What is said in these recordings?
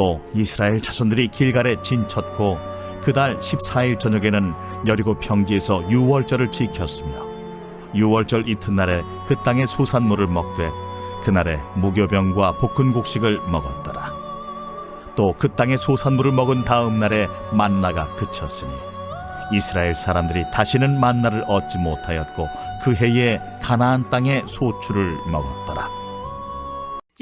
또 이스라엘 자손들이 길갈에 진쳤고 그달 14일 저녁에는 여리고 평지에서 유월절을 지켰으며 유월절 이튿날에 그 땅의 소산물을 먹되 그날에 무교병과 볶은 곡식을 먹었더라. 또 그 땅의 소산물을 먹은 다음 날에 만나가 그쳤으니 이스라엘 사람들이 다시는 만나를 얻지 못하였고 그 해에 가나안 땅의 소출을 먹었더라.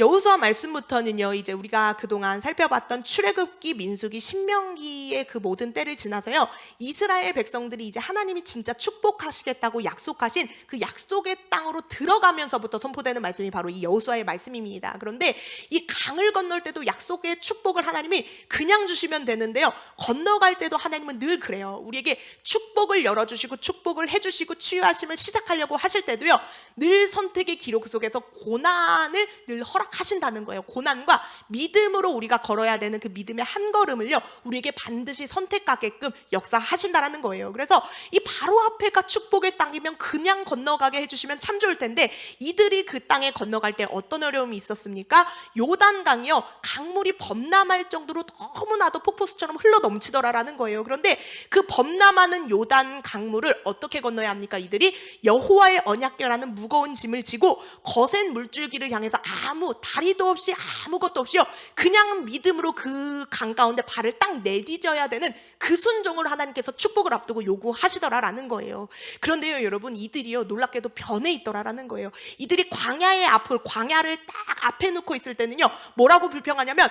여호수아 말씀부터는요, 이제 우리가 그동안 살펴봤던 출애굽기, 민수기, 신명기의 그 모든 때를 지나서요, 이스라엘 백성들이 이제 하나님이 진짜 축복하시겠다고 약속하신 그 약속의 땅으로 들어가면서부터 선포되는 말씀이 바로 이 여호수아의 말씀입니다. 그런데 이 강을 건널 때도 약속의 축복을 하나님이 그냥 주시면 되는데요, 건너갈 때도 하나님은 늘 그래요. 우리에게 축복을 열어주시고 축복을 해주시고 치유하심을 시작하려고 하실 때도요, 늘 선택의 기록 속에서 고난을 늘 허락하신다는 거예요. 고난과 믿음으로 우리가 걸어야 되는 그 믿음의 한 걸음을요, 우리에게 반드시 선택하게끔 역사하신다라는 거예요. 그래서 이 바로 앞에가 축복의 땅이면 그냥 건너가게 해주시면 참 좋을 텐데, 이들이 그 땅에 건너갈 때 어떤 어려움이 있었습니까? 요단강이요, 강물이 범람할 정도로 너무나도 폭포수처럼 흘러 넘치더라라는 거예요. 그런데 그 범람하는 요단 강물을 어떻게 건너야 합니까? 이들이 여호와의 언약궤라는 무거운 짐을 지고 거센 물줄기를 향해서 아무 다리도 없이 아무것도 없이요, 그냥 믿음으로 그 강 가운데 발을 딱 내디뎌야 되는 그 순종을 하나님께서 축복을 앞두고 요구하시더라라는 거예요. 그런데요 여러분, 이들이요 놀랍게도 변해 있더라라는 거예요. 이들이 광야의 앞을, 광야를 딱 앞에 놓고 있을 때는요, 뭐라고 불평하냐면,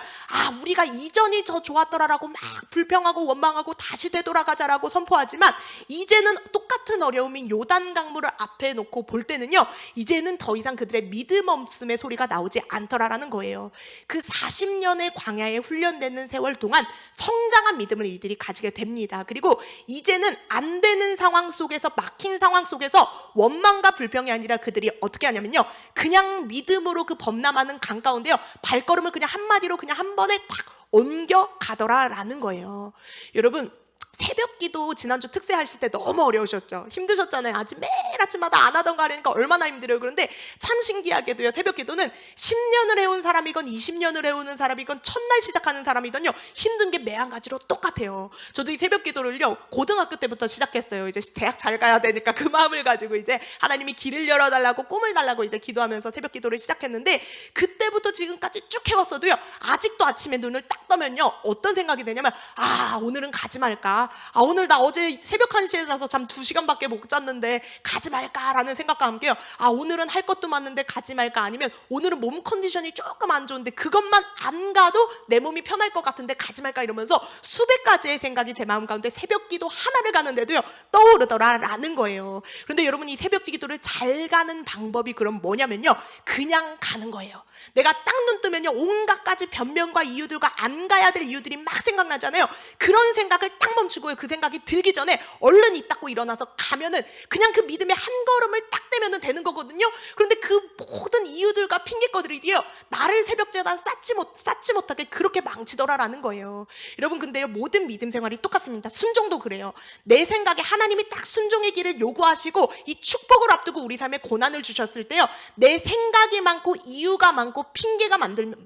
우리가 이전이 더 좋았더라라고 막 불평하고 원망하고 다시 되돌아가자라고 선포하지만, 이제는 똑같은 어려움인 요단 강물을 앞에 놓고 볼 때는요, 이제는 더 이상 그들의 믿음 없음의 소리가 나오지 않더라라는 거예요. 그 40년의 광야에 훈련되는 세월 동안 성장한 믿음을 이들이 가지게 됩니다. 그리고 이제는 안 되는 상황 속에서, 막힌 상황 속에서 원망과 불평이 아니라 그들이 어떻게 하냐면요, 그냥 믿음으로 그 범람하는 강 가운데요, 발걸음을 그냥 한마디로 그냥 한 번에 탁 옮겨 가더라라는 거예요. 여러분, 새벽 기도 지난주 특세 하실 때 너무 어려우셨죠? 힘드셨잖아요. 매일 아침마다 안 하던 거 하려니까 얼마나 힘들어요. 그런데 참 신기하게도요, 새벽 기도는 10년을 해온 사람이건 20년을 해오는 사람이건 첫날 시작하는 사람이건요, 힘든 게 매 한 가지로 똑같아요. 저도 이 새벽 기도를요, 고등학교 때부터 시작했어요. 이제 대학 잘 가야 되니까 그 마음을 가지고 이제 하나님이 길을 열어달라고, 꿈을 달라고 이제 기도하면서 새벽 기도를 시작했는데, 그때부터 지금까지 쭉 해왔어도요, 아직도 아침에 눈을 딱 떠면요, 어떤 생각이 되냐면, 오늘은 가지 말까? 오늘 나 어제 새벽 1시에 자서 잠 2시간밖에 못 잤는데 가지 말까라는 생각과 함께요, 오늘은 할 것도 많은데 가지 말까? 아니면 오늘은 몸 컨디션이 조금 안 좋은데 그것만 안 가도 내 몸이 편할 것 같은데 가지 말까? 이러면서 수백 가지의 생각이 제 마음 가운데 새벽 기도 하나를 가는데도요 떠오르더라라는 거예요. 그런데 여러분, 이 새벽 기도를 잘 가는 방법이 그럼 뭐냐면요, 그냥 가는 거예요. 내가 딱 눈 뜨면요, 온갖 가지 변명과 이유들과 안 가야 될 이유들이 막 생각나잖아요. 그런 생각을 딱 멈추고 그 생각이 들기 전에 얼른 이 닦고 일어나서 가면은 그냥 그 믿음의 한 걸음을 딱 떼면 되는 거거든요. 그런데 그 모든 이유들과 핑계거리들이요, 나를 새벽제단 쌓지 못하게 그렇게 망치더라라는 거예요. 여러분, 근데요, 모든 믿음 생활이 똑같습니다. 순종도 그래요. 내 생각에 하나님이 딱 순종의 길을 요구하시고 이 축복을 앞두고 우리 삶에 고난을 주셨을 때요, 내 생각이 많고 이유가 많고 핑계가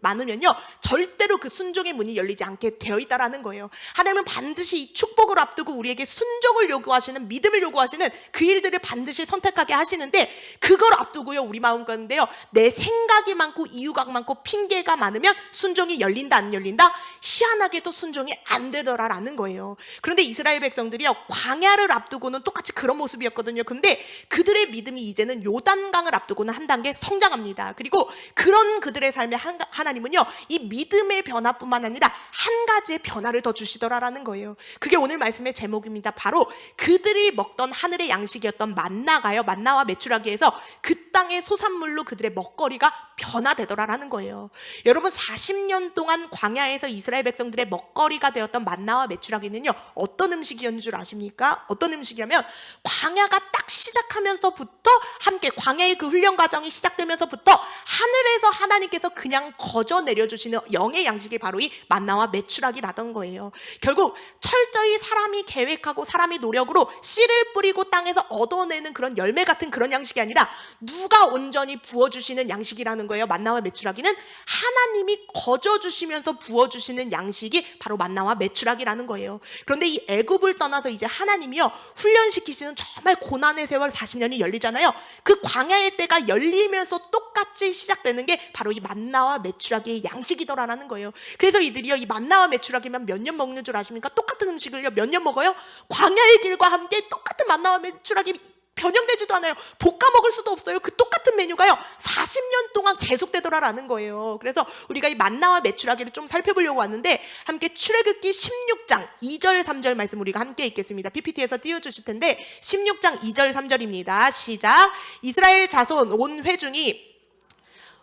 많으면요, 절대로 그 순종의 문이 열리지 않게 되어 있다라는 거예요. 하나님은 반드시 이 축복을 앞두고 우리에게 순종을 요구하시는, 믿음을 요구하시는 그 일들을 반드시 선택하게 하시는데, 그걸 앞두고요, 우리 마음 가운데요, 내 생각이 많고 이유가 많고 핑계가 많으면 순종이 열린다 안 열린다? 희한하게도 순종이 안 되더라라는 거예요. 그런데 이스라엘 백성들이요, 광야를 앞두고는 똑같이 그런 모습이었거든요. 근데 그들의 믿음이 이제는 요단강을 앞두고는 한 단계 성장합니다. 그리고 그런 그들의 삶에 하나님은요, 이 믿음의 변화뿐만 아니라 한 가지의 변화를 더 주시더라라는 거예요. 그게 오늘 말씀의 제목입니다. 바로 그들이 먹던 하늘의 양식이었던 만나가요, 만나와 메추라기에서 그 땅의 소산물로 그들의 먹거리가 변화되더라라는 거예요. 여러분, 40년 동안 광야에서 이스라엘 백성들의 먹거리가 되었던 만나와 메추라기는요, 어떤 음식이었는 줄 아십니까? 어떤 음식이냐면, 광야가 딱 시작하면서부터 함께, 광야의 그 훈련 과정이 시작되면서부터 하늘에서 하나님께서 그냥 거저 내려주시는 영의 양식이 바로 이 만나와 메추라기라던 거예요. 결국 철저히 사람이 계획하고 사람이 노력으로 씨를 뿌리고 땅에서 얻어내는 그런 열매 같은 그런 양식이 아니라 누가 온전히 부어주시는 양식이라는 거예요. 만나와 메추라기는 하나님이 거저주시면서 부어주시는 양식이 바로 만나와 메추라기라는 거예요. 그런데 이 애굽을 떠나서 이제 하나님이요 훈련시키시는 정말 고난의 세월 40년이 열리잖아요. 그 광야의 때가 열리면서 똑같이 시작되는 게 바로 이 만나와 메추라기의 양식이더라라는 거예요. 그래서 이들이요 이 만나와 메추라기만 몇 년 먹는 줄 아십니까? 똑같은 음식을요 몇 년 먹어요? 광야의 길과 함께 똑같은 만나와 메추라기 변형되지도 않아요. 볶아 먹을 수도 없어요. 그 똑같은 메뉴가요 40년 동안 계속되더라라는 거예요. 그래서 우리가 이 만나와 메추라기를 좀 살펴보려고 왔는데 함께 출애굽기 16장 2절 3절 말씀 우리가 함께 읽겠습니다. PPT에서 띄워주실 텐데 16장 2절 3절입니다. 시작. 이스라엘 자손 온 회중이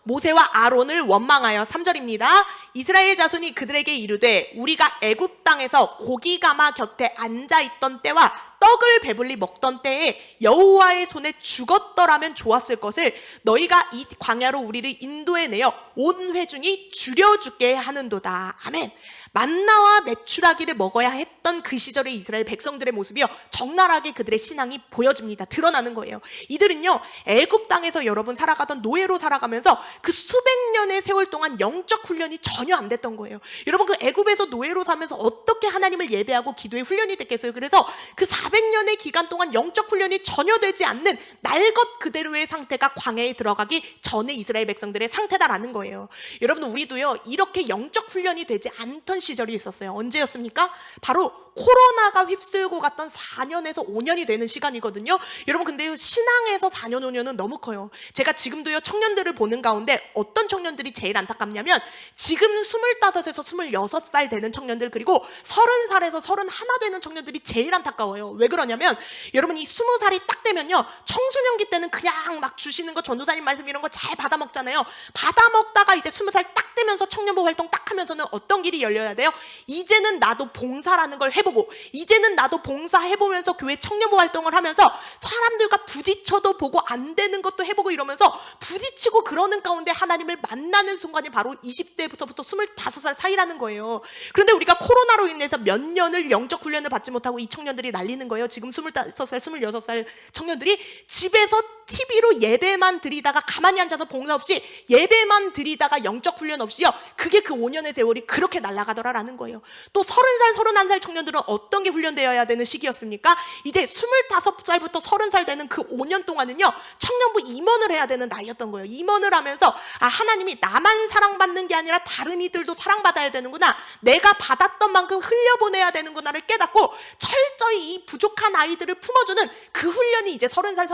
모세와 아론을 원망하여 3절입니다. 이스라엘 자손이 그들에게 이르되 우리가 애굽 땅에서 고기가마 곁에 앉아있던 때와 떡을 배불리 먹던 때에 여호와의 손에 죽었더라면 좋았을 것을 너희가 이 광야로 우리를 인도해내어 온 회중이 줄여 죽게 하는도다. 아멘. 만나와 메추라기를 먹어야 했던 그 시절의 이스라엘 백성들의 모습이요 적나라하게 그들의 신앙이 보여집니다. 드러나는 거예요. 이들은요 애굽 땅에서 여러분 살아가던 노예로 살아가면서 그 수백 년의 세월 동안 영적 훈련이 전혀 안 됐던 거예요. 여러분 그 애굽에서 노예로 살면서 어떻게 하나님을 예배하고 기도의 훈련이 됐겠어요. 그래서 그 400년의 기간 동안 영적 훈련이 전혀 되지 않는 날 것 그대로의 상태가 광야에 들어가기 전에 이스라엘 백성들의 상태다라는 거예요. 여러분 우리도요 이렇게 영적 훈련이 되지 않던 시절이 있었어요. 언제였습니까? 바로 코로나가 휩쓸고 갔던 4년에서 5년이 되는 시간이거든요. 여러분 근데 신앙에서 4년 5년은 너무 커요. 제가 지금도요 청년들을 보는 가운데 어떤 청년들이 제일 안타깝냐면 지금 25에서 26살 되는 청년들 그리고 30살에서 31 되는 청년들이 제일 안타까워요. 왜 그러냐면 여러분 이 20살이 딱 되면요 청소년기 때는 그냥 막 주시는 거 전도사님 말씀 이런 거 잘 받아 먹잖아요. 받아 먹다가 이제 20살 딱 되면서 청년부 활동 딱 하면서는 어떤 길이 열려야 돼요? 이제는 나도 봉사라는 걸 해보고 이제는 나도 봉사해보면서 교회 청년부 활동을 하면서 사람들과 부딪혀도 보고 안 되는 것도 해보고 이러면서 부딪히고 그러는 가운데 하나님을 만나는 순간이 바로 20대부터 25살 사이라는 거예요. 그런데 우리가 코로나로 인해서 몇 년을 영적 훈련을 받지 못하고 이 청년들이 날리는 거예요. 지금 25살, 26살 청년들이 집에서 TV로 예배만 드리다가 가만히 앉아서 봉사 없이 예배만 드리다가 영적 훈련 없이요. 그게 그 5년의 세월이 그렇게 날아가더라라는 거예요. 또 30살, 31살 청년들은 어떤 게 훈련되어야 되는 시기였습니까? 이제 25살부터 30살 되는 그 5년 동안은요. 청년부 임원을 해야 되는 나이였던 거예요. 임원을 하면서 하나님이 나만 사랑받는 게 아니라 다른 이들도 사랑받아야 되는구나. 내가 받았던 만큼 흘려보내야 되는구나를 깨닫고 철저히 이 부족한 아이들을 품어주는 그 훈련이 이제 30살,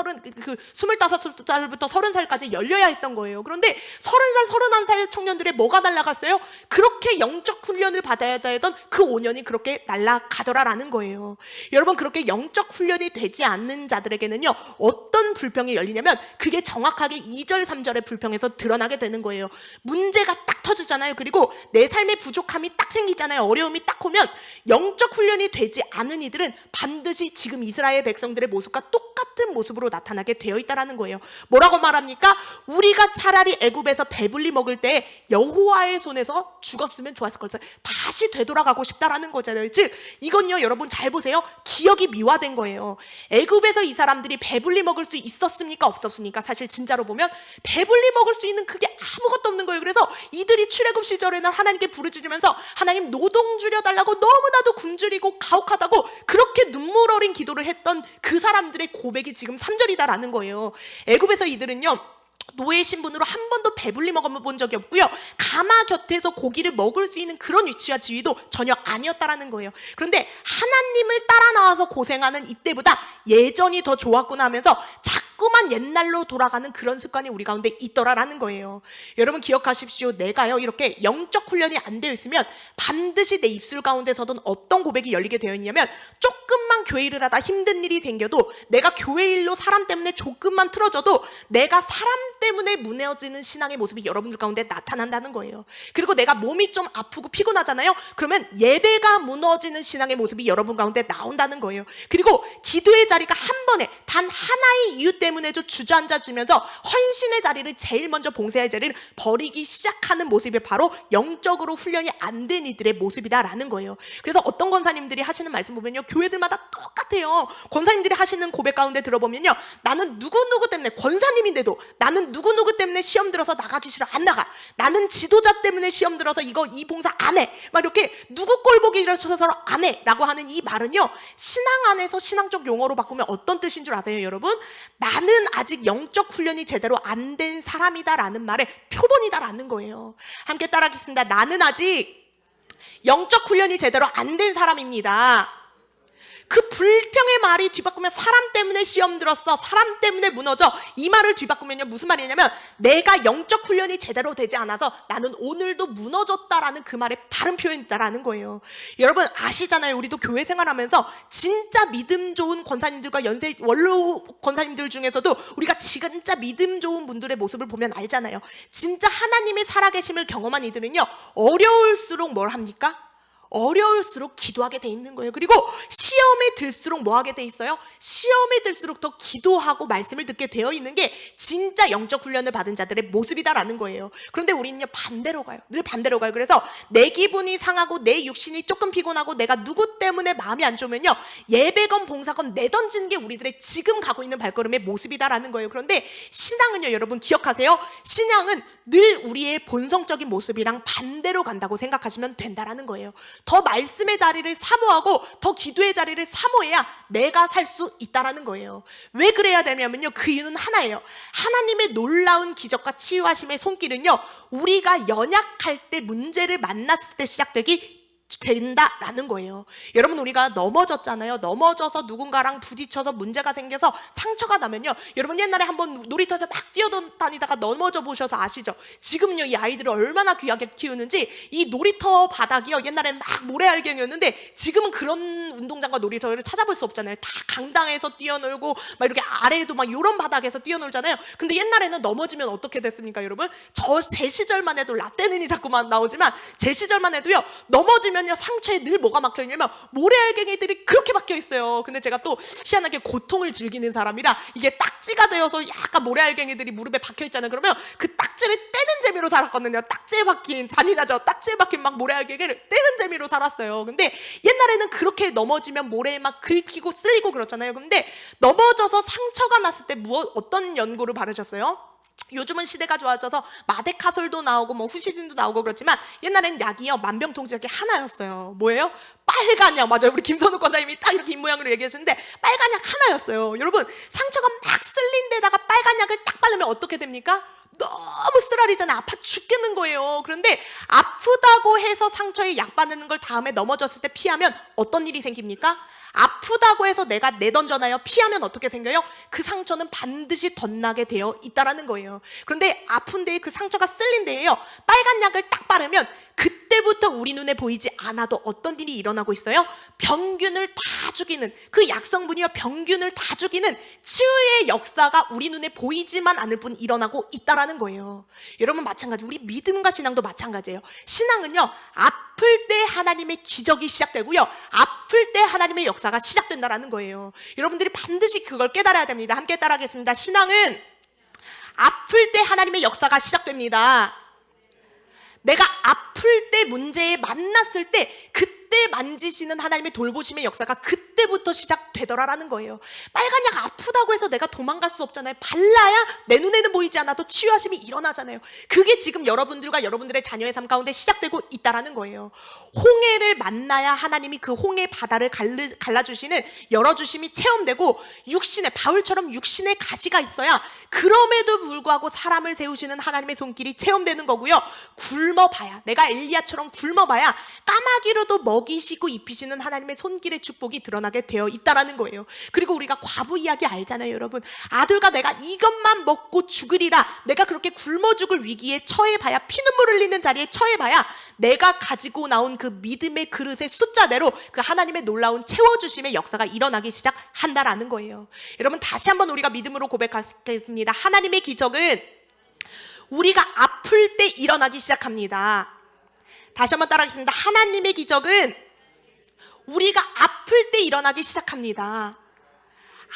25살부터 30살까지 열려야 했던 거예요. 그런데 30살, 31살 청년들의 뭐가 날아갔어요? 그렇게 영적 훈련을 받아야 했던 그 5년이 그렇게 날아가더라라는 거예요. 여러분 그렇게 영적 훈련이 되지 않는 자들에게는요 어떤 불평이 열리냐면 그게 정확하게 2절 3절의 불평에서 드러나게 되는 거예요. 문제가 딱 터지잖아요. 그리고 내 삶의 부족함이 딱 생기잖아요. 어려움이 딱 오면 영적 훈련이 되지 않은 이들은 반드시 지금 이스라엘 백성들의 모습과 똑같은 모습으로 나타나게 되어 있다라는 거예요. 뭐라고 말합니까? 우리가 차라리 애굽에서 배불리 먹을 때 여호와의 손에서 죽었으면 좋았을 것을 다시 되돌아가고 싶다라는 거잖아요. 즉 이건요 여러분 잘 보세요. 기억이 미화된 거예요. 애굽에서 이 사람들이 배불리 먹을 수 있었습니까? 없었습니까? 사실 진짜로 보면 배불리 먹을 수 있는 그게 아무것도 없는 거예요. 그래서 이들이 출애굽 시절에는 하나님께 부르짖으면서 하나님 노동 줄여달라고 너무나도 굶주리고 가혹하다고 그렇게 눈물 어린 기도를 했던 그 사람들의 고백이 지금 3절이다라는 거예요. 애굽에서 이들은요 노예 신분으로 한 번도 배불리 먹어본 적이 없고요. 가마 곁에서 고기를 먹을 수 있는 그런 위치와 지위도 전혀 아니었다라는 거예요. 그런데 하나님을 따라 나와서 고생하는 이때보다 예전이 더 좋았구나 하면서 자꾸만 옛날로 돌아가는 그런 습관이 우리 가운데 있더라라는 거예요. 여러분 기억하십시오. 내가요 이렇게 영적 훈련이 안 되어 있으면 반드시 내 입술 가운데서든 어떤 고백이 열리게 되어 있냐면 조금만 교회 일을 하다 힘든 일이 생겨도 내가 교회 일로 사람 때문에 조금만 틀어져도 내가 사람 때문에 무너지는 신앙의 모습이 여러분들 가운데 나타난다는 거예요. 그리고 내가 몸이 좀 아프고 피곤하잖아요. 그러면 예배가 무너지는 신앙의 모습이 여러분 가운데 나온다는 거예요. 그리고 기도의 자리가 한 번에 단 하나의 이유 때문에도 주저앉아주면서 헌신의 자리를 제일 먼저 봉사의 자리를 버리기 시작하는 모습이 바로 영적으로 훈련이 안 된 이들의 모습이다라는 거예요. 그래서 어떤 권사님들이 하시는 말씀 보면요, 교회들마다 똑같아요. 권사님들이 하시는 고백 가운데 들어보면요, 나는 누구누구 때문에, 권사님인데도 나는 누구누구 때문에 시험 들어서 나가기 싫어, 안 나가. 나는 지도자 때문에 시험 들어서 이 봉사 안 해. 막 이렇게 누구 꼴 보기 싫어서 안 해 라고 하는 이 말은요, 신앙 안에서 신앙적 용어로 바꾸면 어떤 뜻인 줄 아세요, 여러분? 나는 아직 영적 훈련이 제대로 안 된 사람이다라는 말의 표본이다라는 거예요. 함께 따라하겠습니다. 나는 아직 영적 훈련이 제대로 안 된 사람입니다. 그 불평의 말이 뒤바꾸면 사람 때문에 시험 들었어, 사람 때문에 무너져, 이 말을 뒤바꾸면요 무슨 말이냐면 내가 영적 훈련이 제대로 되지 않아서 나는 오늘도 무너졌다라는 그 말의 다른 표현이다라는 거예요. 여러분 아시잖아요. 우리도 교회 생활하면서 진짜 믿음 좋은 권사님들과 연세 원로 권사님들 중에서도 우리가 진짜 믿음 좋은 분들의 모습을 보면 알잖아요. 진짜 하나님의 살아계심을 경험한 이들은요, 어려울수록 뭘 합니까? 어려울수록 기도하게 돼 있는 거예요. 그리고 시험에 들수록 뭐 하게 돼 있어요? 시험에 들수록 더 기도하고 말씀을 듣게 되어 있는 게 진짜 영적 훈련을 받은 자들의 모습이다라는 거예요. 그런데 우리는요 반대로 가요. 늘 반대로 가요. 그래서 내 기분이 상하고 내 육신이 조금 피곤하고 내가 누구 때문에 마음이 안 좋으면요, 예배건 봉사건 내던지는 게 우리들의 지금 가고 있는 발걸음의 모습이다라는 거예요. 그런데 신앙은요, 여러분 기억하세요. 신앙은 늘 우리의 본성적인 모습이랑 반대로 간다고 생각하시면 된다라는 거예요. 더 말씀의 자리를 사모하고 더 기도의 자리를 사모해야 내가 살 수 있다라는 거예요. 왜 그래야 되냐면요, 그 이유는 하나예요. 하나님의 놀라운 기적과 치유하심의 손길은요, 우리가 연약할 때, 문제를 만났을 때 시작되기 된다라는 거예요. 여러분 우리가 넘어졌잖아요. 넘어져서 누군가랑 부딪혀서 문제가 생겨서 상처가 나면요, 여러분 옛날에 한번 놀이터에서 막 뛰어다니다가 넘어져 보셔서 아시죠? 지금은요 이 아이들을 얼마나 귀하게 키우는지, 이 놀이터 바닥이요 옛날에는 막 모래알갱이였는데 지금은 그런 운동장과 놀이터를 찾아볼 수 없잖아요. 다 강당에서 뛰어놀고 막 이렇게 아래에도 막 이런 바닥에서 뛰어놀잖아요. 근데 옛날에는 넘어지면 어떻게 됐습니까, 여러분? 제 시절만 해도 라떼는이 자꾸만 나오지만 제 시절만 해도요, 넘어지면 상처에 늘 뭐가 막혀 있냐면 모래알갱이들이 그렇게 박혀 있어요. 근데 제가 또 희한하게 고통을 즐기는 사람이라 이게 딱지가 되어서 약간 모래알갱이들이 무릎에 박혀 있잖아요. 그러면 그 딱지를 떼는 재미로 살았거든요. 딱지에 박힌, 잔인하죠. 딱지에 박힌 막 모래알갱이를 떼는 재미로 살았어요. 근데 옛날에는 그렇게 넘어지면 모래에 막 긁히고 쓸리고 그렇잖아요. 근데 넘어져서 상처가 났을 때 어떤 연고를 바르셨어요? 요즘은 시대가 좋아져서 마데카솔도 나오고 뭐 후시딘도 나오고 그렇지만 옛날에는 약이요 만병통치약이 하나였어요. 뭐예요? 빨간 약. 맞아요. 우리 김선욱 권사님이 딱 이렇게 입모양으로 얘기하시는데 빨간 약 하나였어요. 여러분 상처가 막 쓸린 데다가 빨간 약을 딱 바르면 어떻게 됩니까? 너무 쓰라리잖아요. 아파 죽겠는 거예요. 그런데 아프다고 해서 상처에 약 바르는 걸 다음에 넘어졌을 때 피하면 어떤 일이 생깁니까? 아프다고 해서 내가 내던져놔요. 피하면 어떻게 생겨요? 그 상처는 반드시 덧나게 되어 있다라는 거예요. 그런데 아픈 데에 그 상처가 쓸린 데에요, 빨간 약을 딱 바르면 그때부터 우리 눈에 보이지 않아도 어떤 일이 일어나고 있어요? 병균을 다 죽이는, 그 약성분이요 병균을 다 죽이는 치유의 역사가 우리 눈에 보이지만 않을 뿐 일어나고 있다라는 거예요. 여러분 마찬가지, 우리 믿음과 신앙도 마찬가지예요. 신앙은요 아플 때 하나님의 기적이 시작되고요, 아플 때 하나님의 역사가 시작된다라는 거예요. 여러분들이 반드시 그걸 깨달아야 됩니다. 함께 따라하겠습니다. 신앙은 아플 때 하나님의 역사가 시작됩니다. 내가 아플 때, 문제에 만났을 때 그때 만지시는 하나님의 돌보심의 역사가 그때부터 시작되더라라는 거예요. 빨간 약 아프다고 해서 내가 도망갈 수 없잖아요. 발라야 내 눈에는 보이지 않아도 치유하심이 일어나잖아요. 그게 지금 여러분들과 여러분들의 자녀의 삶 가운데 시작되고 있다라는 거예요. 홍해를 만나야 하나님이 그 홍해 바다를 갈라주시는 열어주심이 체험되고, 육신의, 바울처럼 육신의 가시가 있어야 그럼에도 불구하고 사람을 세우시는 하나님의 손길이 체험되는 거고요. 굶어봐야, 내가 엘리야처럼 굶어봐야 까마귀로도 먹이시고 입히시는 하나님의 손길의 축복이 드러나게 되어 있다라는 거예요. 그리고 우리가 과부 이야기 알잖아요, 여러분. 아들과 내가 이것만 먹고 죽으리라, 내가 그렇게 굶어 죽을 위기에 처해봐야, 피눈물 흘리는 자리에 처해봐야 내가 가지고 나온 그 믿음의 그릇의 숫자대로 그 하나님의 놀라운 채워주심의 역사가 일어나기 시작한다라는 거예요. 여러분 다시 한번 우리가 믿음으로 고백하겠습니다. 하나님의 기적은 우리가 아플 때 일어나기 시작합니다. 다시 한번 따라하겠습니다. 하나님의 기적은 우리가 아플 때 일어나기 시작합니다.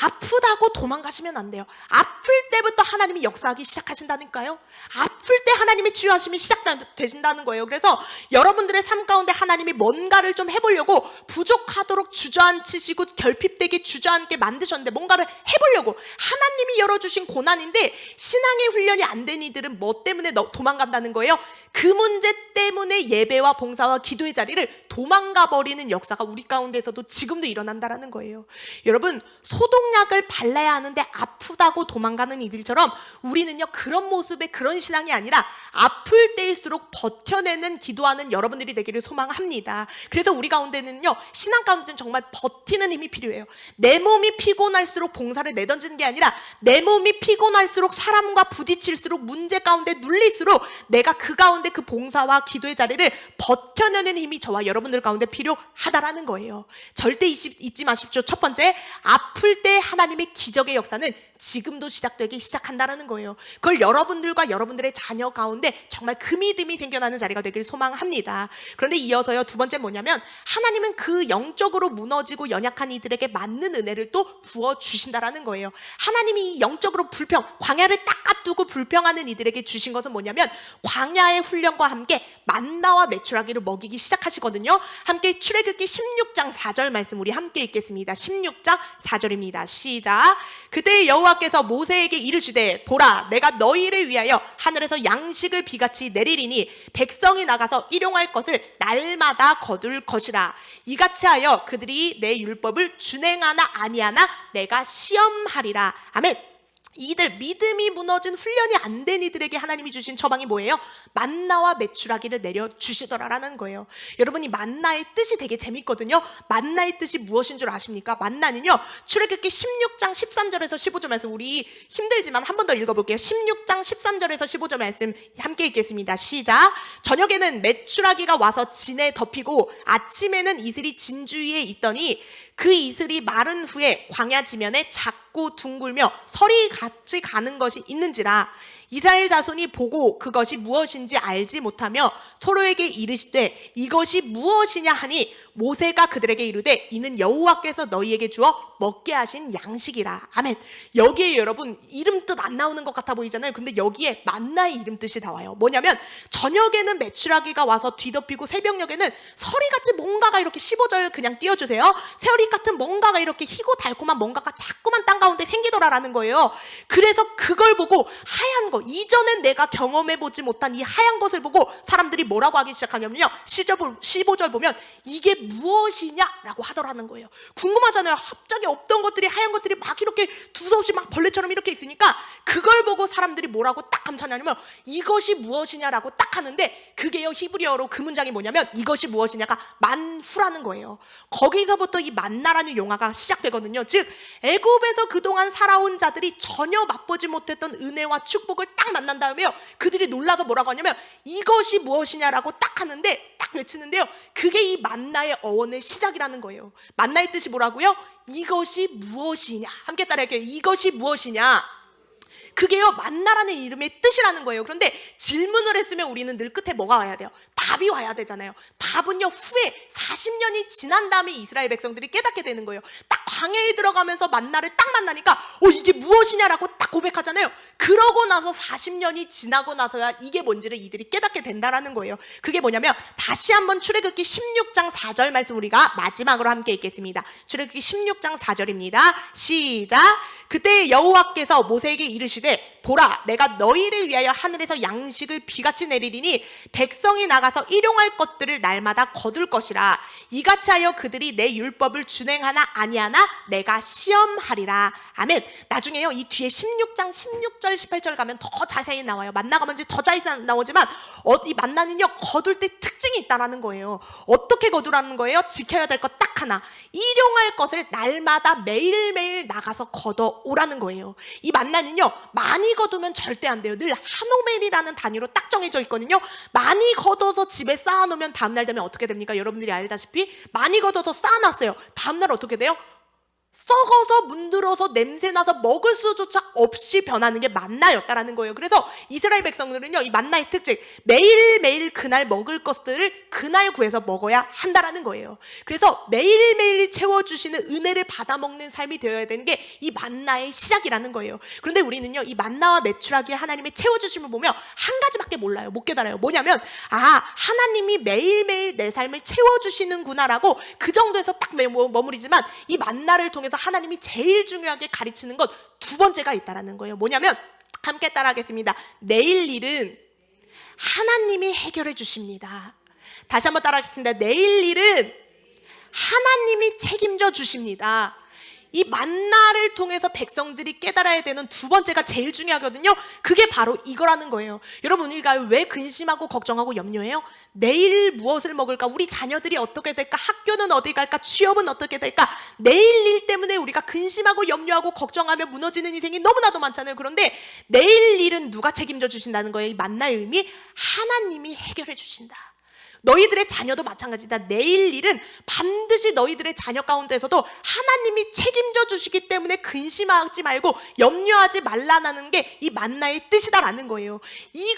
아프다고 도망가시면 안 돼요. 아플 때부터 하나님이 역사하기 시작하신다니까요. 아플 때 하나님의 치유하심이 시작되신다는 거예요. 그래서 여러분들의 삶 가운데 하나님이 뭔가를 좀 해보려고 부족하도록 주저앉히시고 결핍되게 주저앉게 만드셨는데 뭔가를 해보려고 하나님이 열어주신 고난인데 신앙의 훈련이 안 된 이들은 뭐 때문에 도망간다는 거예요? 그 문제 때문에 예배와 봉사와 기도의 자리를 도망가 버리는 역사가 우리 가운데서도 지금도 일어난다라는 거예요. 여러분, 소독약을 발라야 하는데 아프다고 도망가는 이들처럼 우리는요 그런 모습의 그런 신앙이 아니라 아플 때일수록 버텨내는 기도하는 여러분들이 되기를 소망합니다. 그래서 우리 가운데는요 신앙 가운데는 정말 버티는 힘이 필요해요. 내 몸이 피곤할수록 봉사를 내던지는 게 아니라 내 몸이 피곤할수록 사람과 부딪힐수록 문제 가운데 눌릴수록 내가 그 가운데 그 봉사와 기도의 자리를 버텨내는 힘이 저와 여러분들 가운데 필요하다라는 거예요. 절대 잊지 마십시오. 첫 번째, 아플 때 하나님의 기적의 역사는 지금도 시작되기 시작한다라는 거예요. 그걸 여러분들과 여러분들의 자녀 가운데 정말 그 믿음이 생겨나는 자리가 되길 소망합니다. 그런데 이어서요, 두 번째 뭐냐면 하나님은 그 영적으로 무너지고 연약한 이들에게 맞는 은혜를 또 부어주신다라는 거예요. 하나님이 이 영적으로 광야를 딱 앞두고 불평하는 이들에게 주신 것은 뭐냐면 광야의 훈련과 함께 만나와 메추라기를 먹이기 시작하시거든요. 함께 출애굽기 16장 4절 말씀 우리 함께 읽겠습니다. 16장 4절입니다. 시작. 그때 여호와께서 모세에게 이르시되 보라 내가 너희를 위하여 하늘에서 양식을 비같이 내리리니 백성이 나가서 일용할 것을 날마다 거둘 것이라. 이같이 하여 그들이 내 율법을 준행하나 아니하나 내가 시험하리라. 아멘. 이들 믿음이 무너진 훈련이 안 된 이들에게 하나님이 주신 처방이 뭐예요? 만나와 메추라기를 내려주시더라라는 거예요. 여러분, 이 만나의 뜻이 되게 재밌거든요. 만나의 뜻이 무엇인 줄 아십니까? 만나는요 출애굽기 16장 13절에서 15절 말씀 우리 힘들지만 한 번 더 읽어볼게요. 16장 13절에서 15절 말씀 함께 읽겠습니다. 시작. 저녁에는 메추라기가 와서 진에 덮이고 아침에는 이슬이 진 주위에 있더니 그 이슬이 마른 후에 광야 지면에 작고 둥글며 설이 같이 가는 것이 있는지라. 이스라엘 자손이 보고 그것이 무엇인지 알지 못하며 서로에게 이르시되 이것이 무엇이냐 하니 모세가 그들에게 이르되 이는 여호와께서 너희에게 주어 먹게 하신 양식이라. 아멘. 여기에 여러분 이름 뜻 안 나오는 것 같아 보이잖아요. 근데 여기에 만나의 이름 뜻이 나와요. 뭐냐면 저녁에는 메추라기가 와서 뒤덮이고 새벽녘에는 서리같이 뭔가가 이렇게 15절 그냥 띄워주세요. 세어리 같은 뭔가가 이렇게 희고 달콤한 뭔가가 자꾸만 땅 가운데 생기더라라는 거예요. 그래서 그걸 보고 하얀 거, 이전엔 내가 경험해보지 못한 이 하얀 것을 보고 사람들이 뭐라고 하기 시작하냐면요 15절 보면 이게 무엇이냐라고 하더라는 거예요. 궁금하잖아요. 갑자기 없던 것들이 하얀 것들이 막 이렇게 두서없이 막 벌레처럼 이렇게 있으니까 그걸 보고 사람들이 뭐라고 딱 감탄하냐면 이것이 무엇이냐라고 딱 하는데 그게요 히브리어로 그 문장이 뭐냐면 이것이 무엇이냐가 만후라는 거예요. 거기서부터 이 만나라는 용어가 시작되거든요. 즉 애굽에서 그동안 살아온 자들이 전혀 맛보지 못했던 은혜와 축복을 딱 만난 다음에요 그들이 놀라서 뭐라고 하냐면 이것이 무엇이냐라고 딱 하는데 딱 외치는데요 그게 이 만나의 어원의 시작이라는 거예요. 만나의 뜻이 뭐라고요? 이것이 무엇이냐. 함께 따라할게요. 이것이 무엇이냐. 그게요 만나라는 이름의 뜻이라는 거예요. 그런데 질문을 했으면 우리는 늘 끝에 뭐가 와야 돼요? 답이 와야 되잖아요. 답은요 후에 40년이 지난 다음에 이스라엘 백성들이 깨닫게 되는 거예요. 딱 광야에 들어가면서 만나를 딱 만나니까 이게 무엇이냐라고 딱 고백하잖아요. 그러고 나서 40년이 지나고 나서야 이게 뭔지를 이들이 깨닫게 된다라는 거예요. 그게 뭐냐면 다시 한번 출애굽기 16장 4절 말씀 우리가 마지막으로 함께 읽겠습니다. 출애굽기 16장 4절입니다. 시작. 그때 여호와께서 모세에게 이르시되 보라 내가 너희를 위하여 하늘에서 양식을 비같이 내리리니 백성이 나가서 일용할 것들을 날마다 거둘 것이라. 이같이 하여 그들이 내 율법을 준행하나 아니하나 내가 시험하리라. 아멘. 나중에요 이 뒤에 16장 16절 18절 가면 더 자세히 나와요. 만나가 뭔지 더 자세히 나오지만 이 만나는요 거둘 때 특징이 있다라는 거예요. 어떻게 거두라는 거예요? 지켜야 될 것 딱 하나. 일용할 것을 날마다 매일매일 나가서 걷어 오라는 거예요. 이 만나는요 많이 거두면 절대 안 돼요. 늘 한 오멜이라는 단위로 딱 정해져 있거든요. 많이 걷어서 집에 쌓아놓으면 다음날 되면 어떻게 됩니까? 여러분들이 알다시피 많이 걷어서 쌓아놨어요. 다음날 어떻게 돼요? 썩어서 문드러서 냄새나서 먹을 수조차 없이 변하는 게 만나였다라는 거예요. 그래서 이스라엘 백성들은요, 이 만나의 특징, 매일매일 그날 먹을 것들을 그날 구해서 먹어야 한다라는 거예요. 그래서 매일매일 채워주시는 은혜를 받아먹는 삶이 되어야 되는 게 이 만나의 시작이라는 거예요. 그런데 우리는요, 이 만나와 메추라기에 하나님의 채워주심을 보면 한 가지밖에 몰라요. 못 깨달아요. 뭐냐면, 하나님이 매일매일 내 삶을 채워주시는구나라고 그 정도에서 딱 머무리지만, 이 만나를 통해서 하나님이 제일 중요하게 가르치는 것 두 번째가 있다라는 거예요. 뭐냐면, 함께 따라하겠습니다. 내일 일은 하나님이 해결해 주십니다. 다시 한번 따라하겠습니다. 내일 일은 하나님이 책임져 주십니다. 이 만나를 통해서 백성들이 깨달아야 되는 두 번째가 제일 중요하거든요. 그게 바로 이거라는 거예요. 여러분, 우리가 왜 근심하고 걱정하고 염려해요? 내일 무엇을 먹을까? 우리 자녀들이 어떻게 될까? 학교는 어디 갈까? 취업은 어떻게 될까? 내일 일 때문에 우리가 근심하고 염려하고 걱정하며 무너지는 인생이 너무나도 많잖아요. 그런데 내일 일은 누가 책임져 주신다는 거예요? 이 만나의 의미, 하나님이 해결해 주신다. 너희들의 자녀도 마찬가지다. 내일 일은 반드시 너희들의 자녀 가운데서도 하나님이 책임져 주시기 때문에 근심하지 말고 염려하지 말라는 게 이 만나의 뜻이다라는 거예요. 이게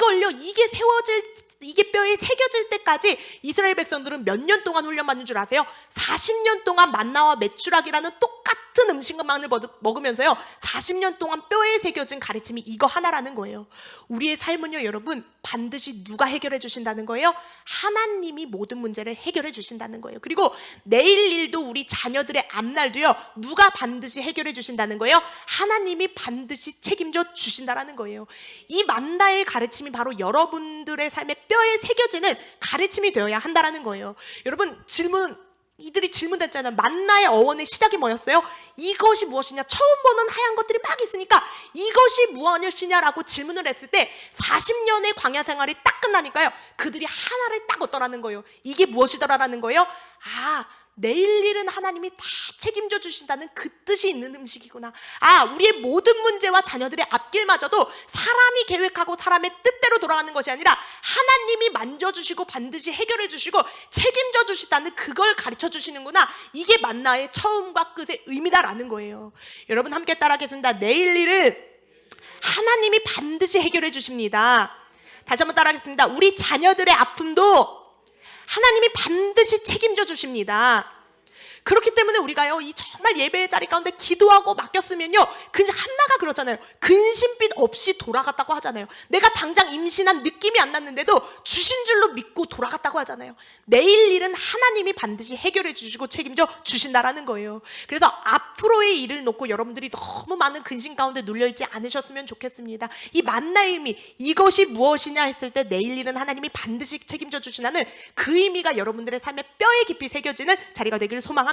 뼈에 새겨질 때까지 이스라엘 백성들은 몇 년 동안 훈련받는 줄 아세요? 40년 동안 만나와 메추라기라는 똑같은 음식만을 먹으면서요, 40년 동안 뼈에 새겨진 가르침이 이거 하나라는 거예요. 우리의 삶은요, 여러분, 반드시 누가 해결해 주신다는 거예요? 하나님이 모든 문제를 해결해 주신다는 거예요. 그리고 내일 일도, 우리 자녀들의 앞날도요, 누가 반드시 해결해 주신다는 거예요? 하나님이 반드시 책임져 주신다라는 거예요. 이 만나의 가르침이 바로 여러분들의 삶에 뼈에 새겨지는 가르침이 되어야 한다라는 거예요. 여러분, 이들이 질문했잖아요. 만나의 어원의 시작이 뭐였어요? 이것이 무엇이냐? 처음 보는 하얀 것들이 막 있으니까 이것이 무엇이냐라고 질문을 했을 때 40년의 광야 생활이 딱 끝나니까요, 그들이 하나를 딱 얻더라는 거예요. 이게 무엇이더라라는 거예요? 내일 일은 하나님이 다 책임져 주신다는 그 뜻이 있는 음식이구나. 우리의 모든 문제와 자녀들의 앞길마저도 사람이 계획하고 사람의 뜻대로 돌아가는 것이 아니라 하나님이 만져주시고 반드시 해결해 주시고 책임져 주시다는 그걸 가르쳐 주시는구나. 이게 만나의 처음과 끝의 의미다라는 거예요. 여러분, 함께 따라하겠습니다. 내일 일은 하나님이 반드시 해결해 주십니다. 다시 한번 따라하겠습니다. 우리 자녀들의 아픔도 하나님이 반드시 책임져 주십니다. 그렇기 때문에 우리가요, 이 정말 예배의 자리 가운데 기도하고 맡겼으면요, 그냥 한나가 그렇잖아요. 근심빛 없이 돌아갔다고 하잖아요. 내가 당장 임신한 느낌이 안 났는데도 주신 줄로 믿고 돌아갔다고 하잖아요. 내일 일은 하나님이 반드시 해결해 주시고 책임져 주신다라는 거예요. 그래서 앞으로의 일을 놓고 여러분들이 너무 많은 근심 가운데 눌려있지 않으셨으면 좋겠습니다. 이 만나의 의미, 이것이 무엇이냐 했을 때 내일 일은 하나님이 반드시 책임져 주시나는 그 의미가 여러분들의 삶에 뼈에 깊이 새겨지는 자리가 되기를 소망합니다.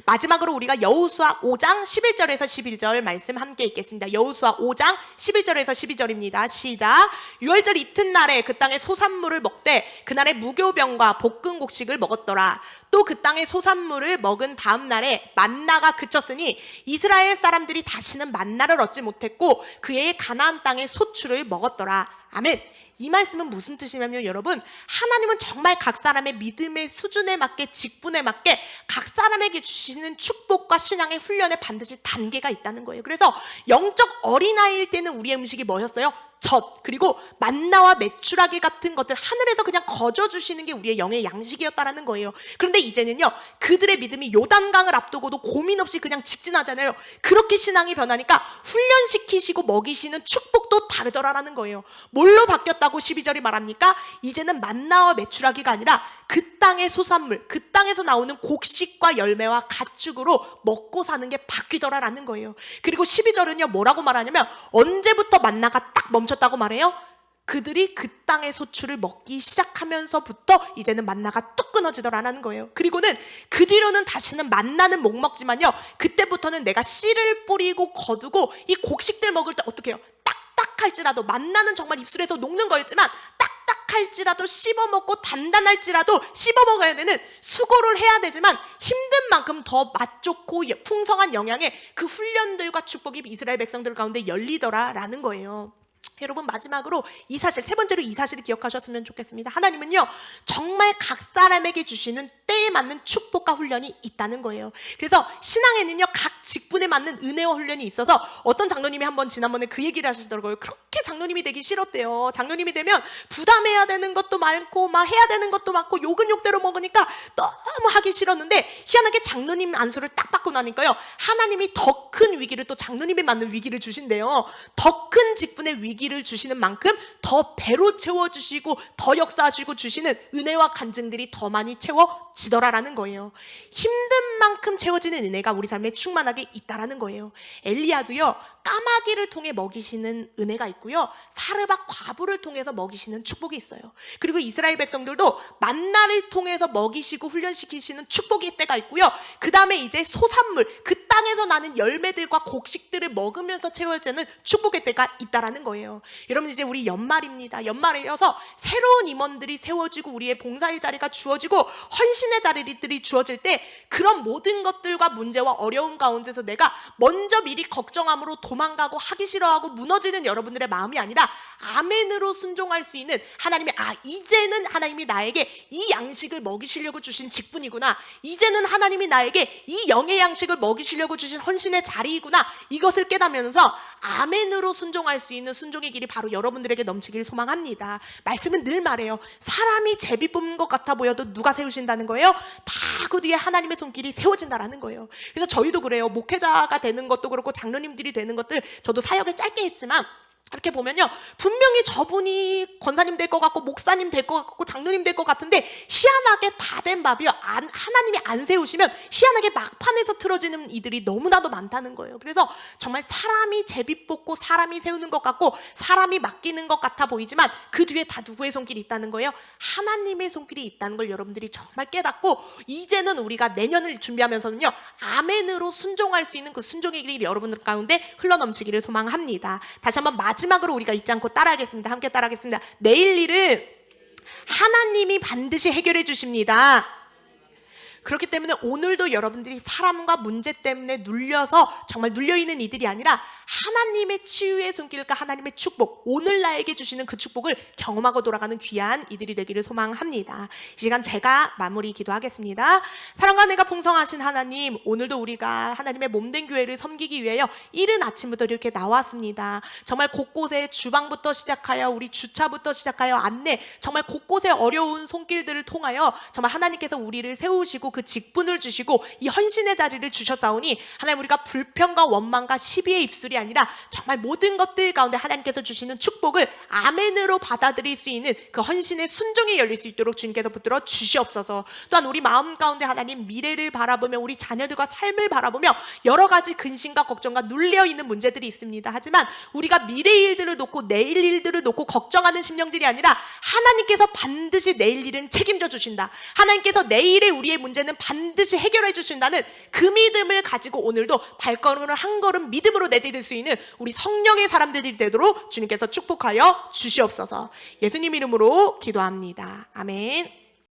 마지막으로 우리가 여호수아 5장 11절에서 12절 말씀 함께 읽겠습니다. 여호수아 5장 11절에서 12절입니다. 시작. 6월절 이튿날에 그 땅의 소산물을 먹되 그날에 무교병과 볶은 곡식을 먹었더라. 또 그 땅의 소산물을 먹은 다음 날에 만나가 그쳤으니 이스라엘 사람들이 다시는 만나를 얻지 못했고 그의 가나안 땅의 소출을 먹었더라. 아멘. 이 말씀은 무슨 뜻이냐면, 여러분, 하나님은 정말 각 사람의 믿음의 수준에 맞게, 직분에 맞게 각 사람에게 주시는 축복과 신앙의 훈련에 반드시 단계가 있다는 거예요. 그래서 영적 어린아이일 때는 우리의 음식이 뭐였어요? 젖, 그리고 만나와 메추라기 같은 것들 하늘에서 그냥 거저주시는 게 우리의 영의 양식이었다라는 거예요. 그런데 이제는요, 그들의 믿음이 요단강을 앞두고도 고민 없이 그냥 직진하잖아요. 그렇게 신앙이 변하니까 훈련시키시고 먹이시는 축복도 다르더라라는 거예요. 뭘로 바뀌었다고 12절이 말합니까? 이제는 만나와 메추라기가 아니라 그 땅의 소산물, 그 땅에서 나오는 곡식과 열매와 가축으로 먹고 사는 게 바뀌더라라는 거예요. 그리고 12절은요, 뭐라고 말하냐면, 언제부터 만나가 딱 멈췄다고 말해요? 그들이 그 땅의 소출을 먹기 시작하면서부터 이제는 만나가 뚝 끊어지더라는 거예요. 그리고는 그 뒤로는 다시는 만나는 못 먹지만요, 그때부터는 내가 씨를 뿌리고 거두고 이 곡식들 먹을 때 어떻게 해요? 딱딱할지라도, 만나는 정말 입술에서 녹는 거였지만 딱딱할지라도 씹어먹고 단단할지라도 씹어먹어야 되는, 수고를 해야 되지만 힘든 만큼 더 맛 좋고 풍성한 영양의 그 훈련들과 축복이 이스라엘 백성들 가운데 열리더라라는 거예요. 여러분, 마지막으로 이 사실, 세 번째로 이 사실을 기억하셨으면 좋겠습니다. 하나님은요, 정말 각 사람에게 주시는 때에 맞는 축복과 훈련이 있다는 거예요. 그래서 신앙에는요, 각 직분에 맞는 은혜와 훈련이 있어서 어떤 장로님이 한번 지난번에 그 얘기를 하시더라고요. 그렇게 장로님이 되기 싫었대요. 장로님이 되면 부담해야 되는 것도 많고 막 해야 되는 것도 많고 욕은 욕대로 먹으니까 너무 하기 싫었는데 희한하게 장로님 안수를 딱 받고 나니까요, 하나님이 더 큰 위기를 또 장로님에 맞는 위기를 주신대요. 더 큰 직분의 위기를 주시는 만큼 더 배로 채워주시고 더 역사하시고 주시는 은혜와 간증들이 더 많이 채워지더라라는 거예요. 힘든 만큼 채워지는 은혜가 우리 삶에 충만하게 있다라는 거예요. 엘리야도요, 까마귀를 통해 먹이시는 은혜가 있고요, 사르밧 과부를 통해서 먹이시는 축복이 있어요. 그리고 이스라엘 백성들도 만나를 통해서 먹이시고 훈련시키시는 축복이 때가 있고요, 그 다음에 이제 소산물, 그 땅에서 나는 열매들과 곡식들을 먹으면서 채워지는 축복의 때가 있다라는 거예요. 여러분, 이제 우리 연말입니다. 연말이어서 새로운 임원들이 세워지고 우리의 봉사의 자리가 주어지고 헌신의 자리들이 주어질 때 그런 모든 것들과 문제와 어려움 가운데서 내가 먼저 미리 걱정함으로 도망가고 하기 싫어하고 무너지는 여러분들의 마음이 아니라 아멘으로 순종할 수 있는 하나님의, 이제는 하나님이 나에게 이 양식을 먹이시려고 주신 직분이구나, 이제는 하나님이 나에게 이 영의 양식을 먹이시려고 주신 헌신의 자리이구나, 이것을 깨닫으면서 아멘으로 순종할 수 있는 순종의 길이 바로 여러분들에게 넘치기를 소망합니다. 말씀은 늘 말해요. 사람이 제비 뽑는 것 같아 보여도 누가 세우신다는 거예요? 다 그 뒤에 하나님의 손길이 세워진다라는 거예요. 그래서 저희도 그래요. 목회자가 되는 것도 그렇고 장로님들이 되는 것들, 저도 사역을 짧게 했지만 이렇게 보면요, 분명히 저분이 권사님 될 것 같고 목사님 될 것 같고 장로님 될 것 같은데 희한하게 다 된 밥이요, 하나님이 안 세우시면 희한하게 막판에서 틀어지는 이들이 너무나도 많다는 거예요. 그래서 정말 사람이 제비 뽑고 사람이 세우는 것 같고 사람이 맡기는 것 같아 보이지만 그 뒤에 다 누구의 손길이 있다는 거예요? 하나님의 손길이 있다는 걸 여러분들이 정말 깨닫고 이제는 우리가 내년을 준비하면서는요, 아멘으로 순종할 수 있는 그 순종의 길이 여러분들 가운데 흘러넘치기를 소망합니다. 다시 한번 마지막으로 우리가 잊지 않고 따라하겠습니다. 함께 따라하겠습니다. 내일 일은 하나님이 반드시 해결해 주십니다. 그렇기 때문에 오늘도 여러분들이 사람과 문제 때문에 눌려서 정말 눌려있는 이들이 아니라 하나님의 치유의 손길과 하나님의 축복, 오늘 나에게 주시는 그 축복을 경험하고 돌아가는 귀한 이들이 되기를 소망합니다. 이 시간 제가 마무리 기도하겠습니다. 사랑과 은혜가 풍성하신 하나님, 오늘도 우리가 하나님의 몸된 교회를 섬기기 위하여 이른 아침부터 이렇게 나왔습니다. 정말 곳곳에 주방부터 시작하여 우리 주차부터 시작하여 안내, 정말 곳곳에 어려운 손길들을 통하여 정말 하나님께서 우리를 세우시고 그 직분을 주시고 이 헌신의 자리를 주셨사오니 하나님, 우리가 불평과 원망과 시비의 입술이 아니라 정말 모든 것들 가운데 하나님께서 주시는 축복을 아멘으로 받아들일 수 있는 그 헌신의 순종이 열릴 수 있도록 주님께서 붙들어 주시옵소서. 또한 우리 마음 가운데 하나님, 미래를 바라보며 우리 자녀들과 삶을 바라보며 여러 가지 근심과 걱정과 눌려있는 문제들이 있습니다. 하지만 우리가 미래의 일들을 놓고 내일 일들을 놓고 걱정하는 심령들이 아니라 하나님께서 반드시 내일 일은 책임져 주신다, 하나님께서 내일의 우리의 문제는 반드시 해결해 주신다는 그 믿음을 가지고 오늘도 발걸음을 한 걸음 믿음으로 내디딜 수 있는 우리 성령의 사람들이 되도록 주님께서 축복하여 주시옵소서. 예수님 이름으로 기도합니다. 아멘.